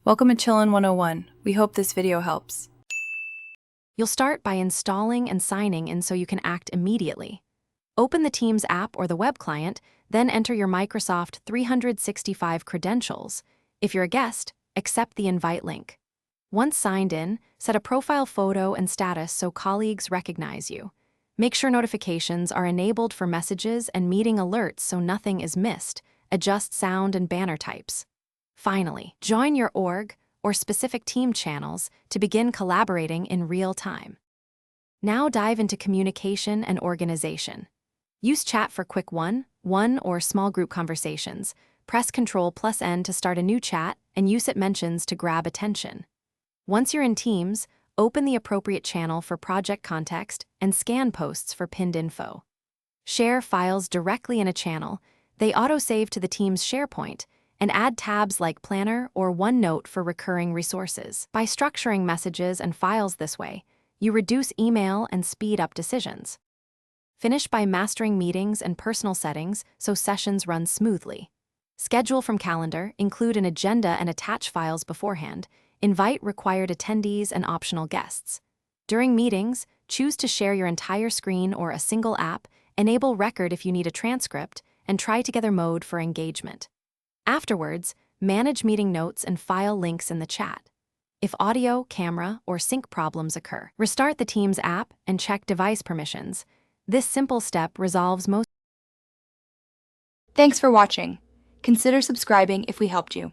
Welcome to Chillin' 101. We hope this video helps. You'll start by installing and signing in so you can act immediately. Open the Teams app or the web client, then enter your Microsoft 365 credentials. If you're a guest, accept the invite link. Once signed in, set a profile photo and status so colleagues recognize you. Make sure notifications are enabled for messages and meeting alerts so nothing is missed. Adjust sound and banner types. Finally, join your org or specific team channels to begin collaborating in real time. Now dive into communication and organization. Use chat for quick one or small group conversations. Press Ctrl+N to start a new chat and use it mentions to grab attention. Once you're in Teams, open the appropriate channel for project context and scan posts for pinned info. Share files directly in a channel. They auto-save to the team's SharePoint, and add tabs like Planner or OneNote for recurring resources. By structuring messages and files this way, you reduce email and speed up decisions. Finish by mastering meetings and personal settings so sessions run smoothly. Schedule from calendar, include an agenda and attach files beforehand. Invite required attendees and optional guests. During meetings, choose to share your entire screen or a single app, enable record if you need a transcript, and try together mode for engagement. Afterwards, manage meeting notes and file links in the chat. If audio, camera, or sync problems occur, restart the Teams app and check device permissions. This simple step resolves most. Thanks for watching. Consider subscribing if we helped you.